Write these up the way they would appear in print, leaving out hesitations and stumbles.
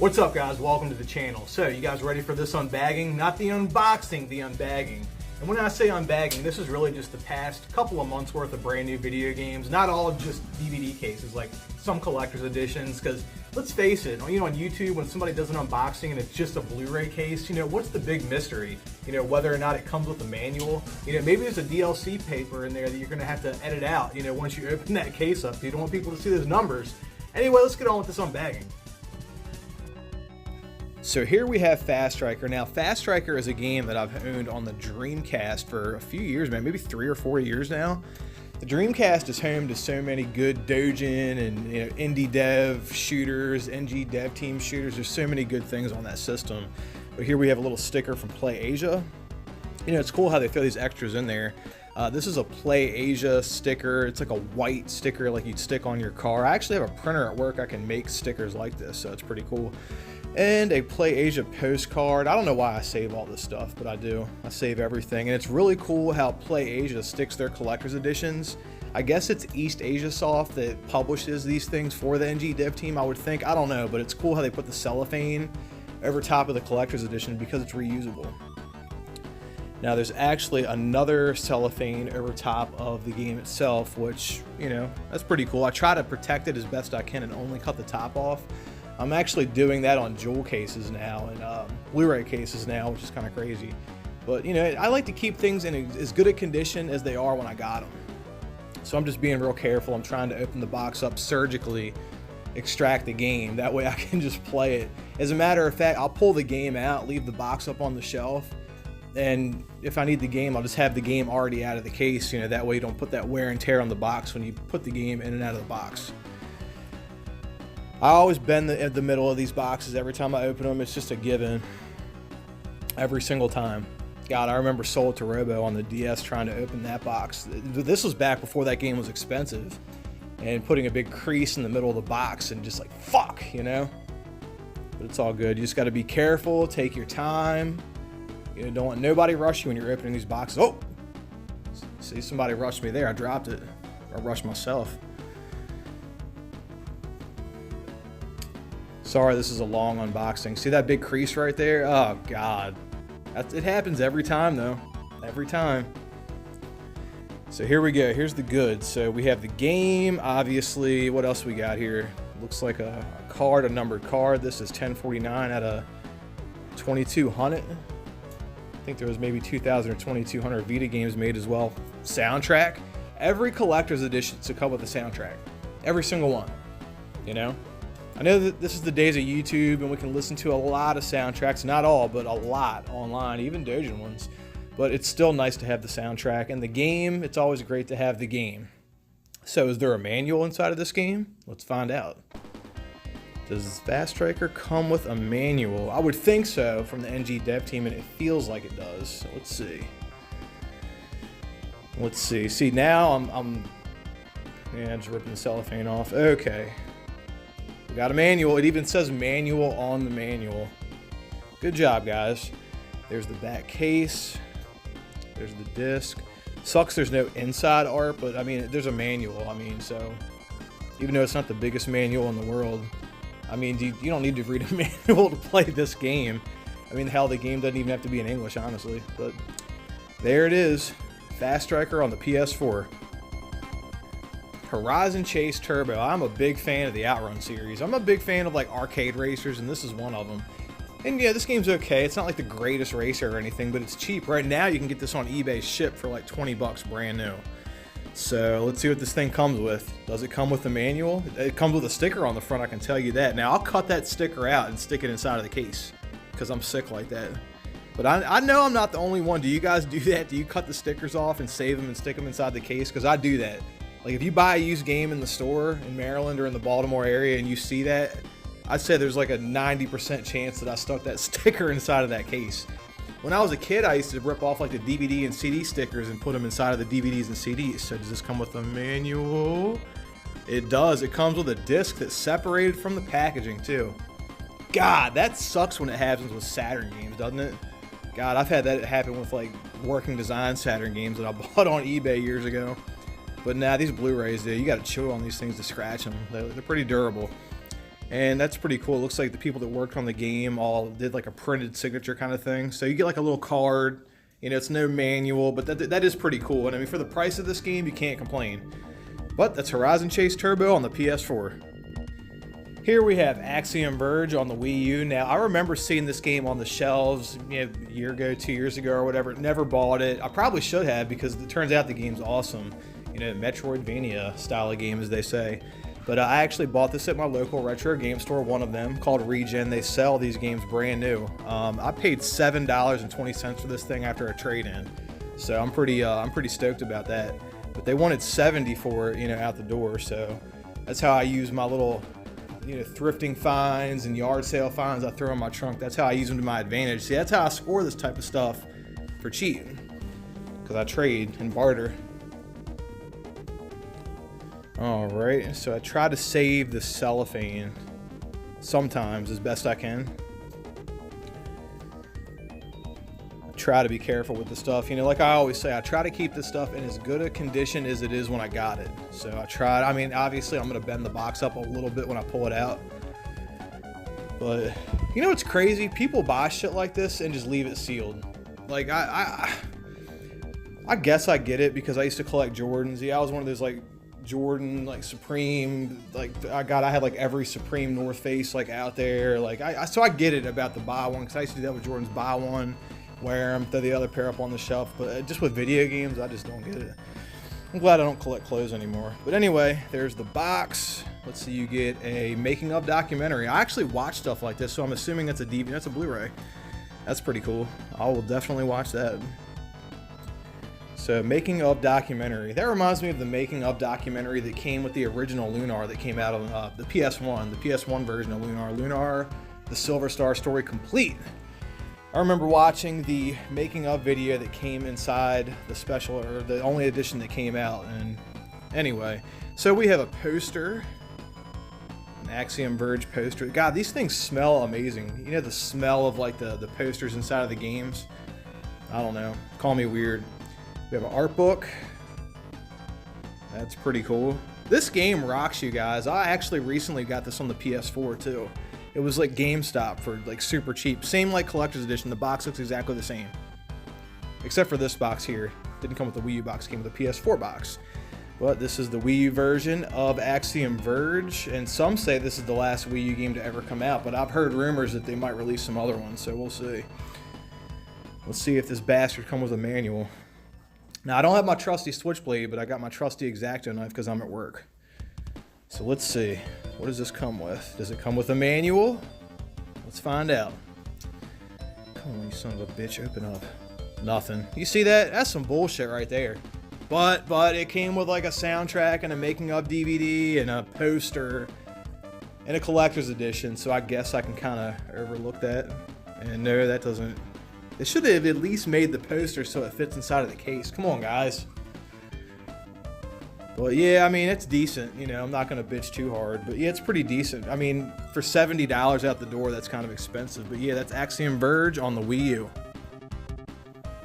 What's up, guys? Welcome to the channel. So, you guys ready for this unbagging? Not the unboxing, the unbagging. And when I say unbagging, this is really just the past couple of months worth of brand new video games. Not all just DVD cases, like some collector's editions, because let's face it, on YouTube, when somebody does an unboxing and it's just a Blu-ray case, what's the big mystery? Whether or not it comes with a manual. Maybe there's a DLC paper in there that you're going to have to edit out, once you open that case up. You don't want people to see those numbers. Anyway, let's get on with this unbagging. So here we have Fast Striker. Now, Fast Striker is a game that I've owned on the Dreamcast for a few years, man, maybe 3 or 4 years now. The Dreamcast is home to so many good Dojin and indie dev shooters, NG dev team shooters. There's so many good things on that system. But here we have a little sticker from Play Asia. It's cool how they throw these extras in there. This is a Play Asia sticker. It's like a white sticker like you'd stick on your car. I actually have a printer at work. I can make stickers like this, so it's pretty cool. And a Play Asia postcard. I don't know why I save all this stuff, but I do. I save everything. And it's really cool how Play Asia sticks their collector's editions. I guess it's East Asia Soft that publishes these things for the NG dev team, I would think. I don't know, but it's cool how they put the cellophane over top of the collector's edition because it's reusable. Now there's actually another cellophane over top of the game itself, which, that's pretty cool. I try to protect it as best I can and only cut the top off. I'm actually doing that on jewel cases now and Blu-ray cases now, which is kind of crazy. But, I like to keep things in as good a condition as they are when I got them. So I'm just being real careful. I'm trying to open the box up surgically, extract the game. That way I can just play it. As a matter of fact, I'll pull the game out, leave the box up on the shelf, and if I need the game, I'll just have the game already out of the case. That way you don't put that wear and tear on the box when you put the game in and out of the box. I always bend the middle of these boxes every time I open them. It's just a given. Every single time. God, I remember Soul to Robo on the DS trying to open that box. This was back before that game was expensive. And putting a big crease in the middle of the box and just like, fuck, But it's all good. You just got to be careful. Take your time. Don't let nobody rush you when you're opening these boxes. Oh! See, somebody rushed me there. I dropped it. I rushed myself. Sorry, this is a long unboxing. See that big crease right there? Oh, God. It happens every time, though. Every time. So here we go. Here's the goods. So we have the game, obviously. What else we got here? Looks like a card, a numbered card. This is 1049 out of 2200. I think there was maybe 2,000 or 2,200 Vita games made as well. Soundtrack. Every collector's edition should come with a soundtrack. Every single one. I know that this is the days of YouTube and we can listen to a lot of soundtracks, not all, but a lot online, even Dojin ones. But it's still nice to have the soundtrack. And the game, it's always great to have the game. So is there a manual inside of this game? Let's find out. Does Fast Striker come with a manual? I would think so from the NG dev team, and it feels like it does. So let's see. Let's see. See, now I'm just ripping the cellophane off. Okay. We got a manual. It even says manual on the manual. Good job, guys. There's the back case. There's the disc. Sucks there's no inside art, but there's a manual. So even though it's not the biggest manual in the world, you don't need to read a manual to play this game. Hell, the game doesn't even have to be in English, honestly. But there it is. Fast Striker on the PS4. Horizon Chase Turbo. I'm a big fan of the Outrun series. I'm a big fan of arcade racers, and this is one of them. And yeah, this game's okay. It's not like the greatest racer or anything, but it's cheap. Right now, you can get this on eBay shipped for like 20 bucks brand new. So let's see what this thing comes with. Does it come with a manual? It comes with a sticker on the front, I can tell you that. Now, I'll cut that sticker out and stick it inside of the case because I'm sick like that. But I know I'm not the only one. Do you guys do that? Do you cut the stickers off and save them and stick them inside the case? Because I do that. Like, if you buy a used game in the store in Maryland or in the Baltimore area and you see that, I'd say there's like a 90% chance that I stuck that sticker inside of that case. When I was a kid, I used to rip off like the DVD and CD stickers and put them inside of the DVDs and CDs. So does this come with a manual? It does. It comes with a disc that's separated from the packaging too. God, that sucks when it happens with Saturn games, doesn't it? God, I've had that happen with like working design Saturn games that I bought on eBay years ago. But now these Blu-rays, dude, you got to chew on these things to scratch them. They're pretty durable. And that's pretty cool. It looks like the people that worked on the game all did like a printed signature kind of thing. So you get like a little card. You know, it's no manual, but that is pretty cool. And I mean, for the price of this game, you can't complain. But that's Horizon Chase Turbo on the PS4. Here we have Axiom Verge on the Wii U. Now, I remember seeing this game on the shelves, you know, a year ago, 2 years ago or whatever. Never bought it. I probably should have, because it turns out the game's awesome. You know, Metroidvania style of game, as they say. But I actually bought this at my local retro game store, one of them, called Regen. They sell these games brand new. I paid $7.20 for this thing after a trade-in, so I'm pretty stoked about that. But they wanted $70 for it, you know, out the door. So that's how I use my little, you know, thrifting finds and yard sale finds I throw in my trunk. That's how I use them to my advantage. See, that's how I score this type of stuff for cheap, because I trade and barter. Alright, so I try to save the cellophane sometimes as best I can. I try to be careful with the stuff. You know, like I always say, I try to keep this stuff in as good a condition as it is when I got it. So I tried, I mean, obviously I'm going to bend the box up a little bit when I pull it out. But, you know what's crazy? People buy shit like this and just leave it sealed. Like, I guess I get it, because I used to collect Jordans. Yeah, I was one of those, like, Jordan, like Supreme, like I had like every Supreme North Face like out there, like so I get it about the buy one, because I used to do that with Jordans. Buy one, wear them, throw the other pair up on the shelf. But just with video games, I just don't get it. I'm glad I don't collect clothes anymore. But anyway, there's the box. Let's see, you get a making of documentary. I actually watch stuff like this, so I'm assuming that's a DVD, that's a Blu-ray. That's pretty cool. I will definitely watch that. So, making of documentary. That reminds me of the making of documentary that came with the original Lunar that came out on the PS1 version of Lunar. Lunar, the Silver Star Story Complete. I remember watching the making of video that came inside the special, or the only edition that came out. And anyway, so we have a poster, an Axiom Verge poster. God, these things smell amazing. You know, the smell of like the posters inside of the games. I don't know. Call me weird. We have an art book. That's pretty cool. This game rocks, you guys. I actually recently got this on the PS4 too. It was like GameStop for like super cheap. Same like collector's edition. The box looks exactly the same, except for this box here. Didn't come with the Wii U box, came with the PS4 box. But this is the Wii U version of Axiom Verge, and some say this is the last Wii U game to ever come out, but I've heard rumors that they might release some other ones, so we'll see. Let's see if this bastard comes with a manual. Now, I don't have my trusty switchblade, but I got my trusty X-Acto knife because I'm at work. So let's see. What does this come with? Does it come with a manual? Let's find out. Come on, you son of a bitch, open up. Nothing. You see that? That's some bullshit right there. But it came with like a soundtrack and a making of DVD and a poster and a collector's edition, so I guess I can kind of overlook that. And no, that doesn't. They should have at least made the poster so it fits inside of the case. Come on, guys. But yeah, I mean, it's decent. You know, I'm not going to bitch too hard. But yeah, it's pretty decent. I mean, for $70 out the door, that's kind of expensive. But yeah, that's Axiom Verge on the Wii U.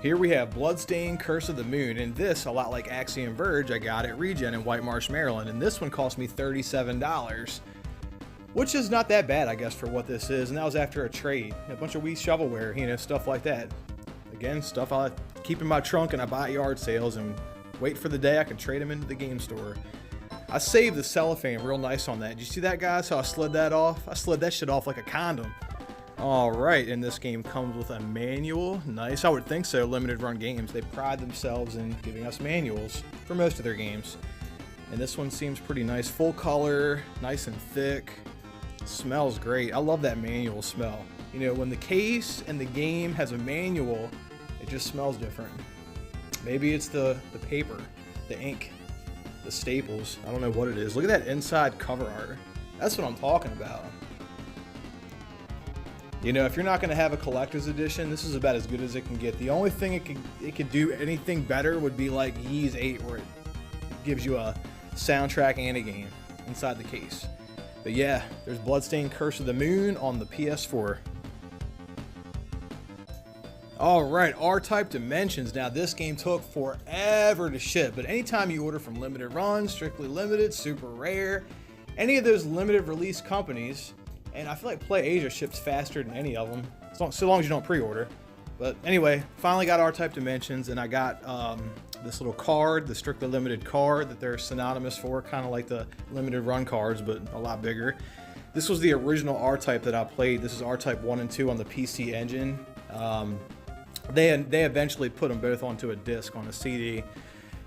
Here we have Bloodstained Curse of the Moon. And this, a lot like Axiom Verge, I got at Regen in White Marsh, Maryland. And this one cost me $37. Which is not that bad, I guess, for what this is. And that was after a trade. A bunch of Wii shovelware, you know, stuff like that. Again, stuff I keep in my trunk and I buy at yard sales and wait for the day I can trade them into the game store. I saved the cellophane real nice on that. Did you see that, guys? How I slid that off? I slid that shit off like a condom. Alright, and this game comes with a manual. Nice. I would think so. Limited run games, they pride themselves in giving us manuals for most of their games. And this one seems pretty nice. Full color, nice and thick. Smells great. I love that manual smell. You know, when the case and the game has a manual, it just smells different. Maybe it's the paper, the ink, the staples. I don't know what it is. Look at that inside cover art. That's what I'm talking about. You know, if you're not going to have a collector's edition, this is about as good as it can get. The only thing it could do anything better would be like Ys 8, where it gives you a soundtrack and a game inside the case. But yeah, there's Bloodstained Curse of the Moon on the PS4. Alright, R-Type Dimensions. Now, this game took forever to ship, but anytime you order from Limited Run, Strictly Limited, Super Rare, any of those limited release companies. And I feel like Play Asia ships faster than any of them, so long as you don't pre-order. But anyway, finally got R-Type Dimensions, and I got this little card, the strictly limited card that they're synonymous for, kind of like the limited run cards, but a lot bigger. This was the original R-Type that I played. This is R-Type 1 and 2 on the PC Engine. They eventually put them both onto a disc on a CD.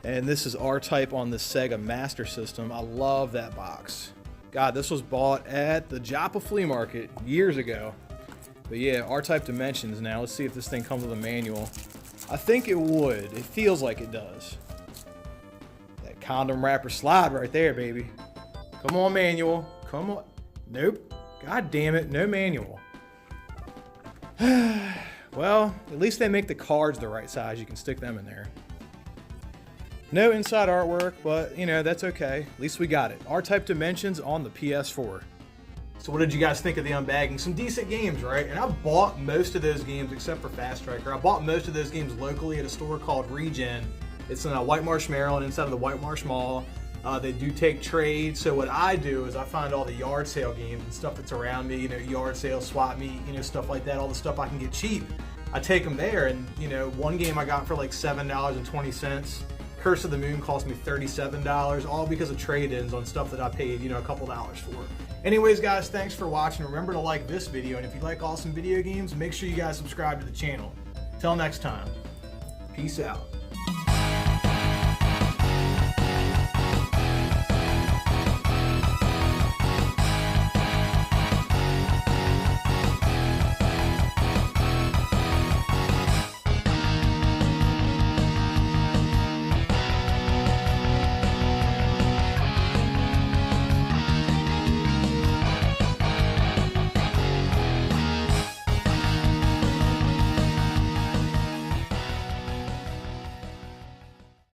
And this is R-Type on the Sega Master System. I love that box. God, this was bought at the Joppa Flea Market years ago. But yeah, R-Type Dimensions now. Let's see if this thing comes with a manual. I think it would. It feels like it does. That condom wrapper slide right there, baby. Come on, manual. Come on. Nope. God damn it, no manual. Well, at least they make the cards the right size. You can stick them in there. No inside artwork, but you know, that's okay. At least we got it. R-Type Dimensions on the PS4. So what did you guys think of the unbagging? Some decent games, right? And I bought most of those games except for Fast Striker. I bought most of those games locally at a store called Regen. It's in White Marsh, Maryland, inside of the White Marsh Mall. They do take trades. So what I do is I find all the yard sale games and stuff that's around me, you know, yard sale, swap meet, you know, stuff like that, all the stuff I can get cheap. I take them there, and you know, one game I got for like $7.20. Curse of the Moon cost me $37, all because of trade-ins on stuff that I paid, you know, a couple dollars for. Anyways, guys, thanks for watching. Remember to like this video, and if you like awesome video games, make sure you guys subscribe to the channel. Till next time, peace out.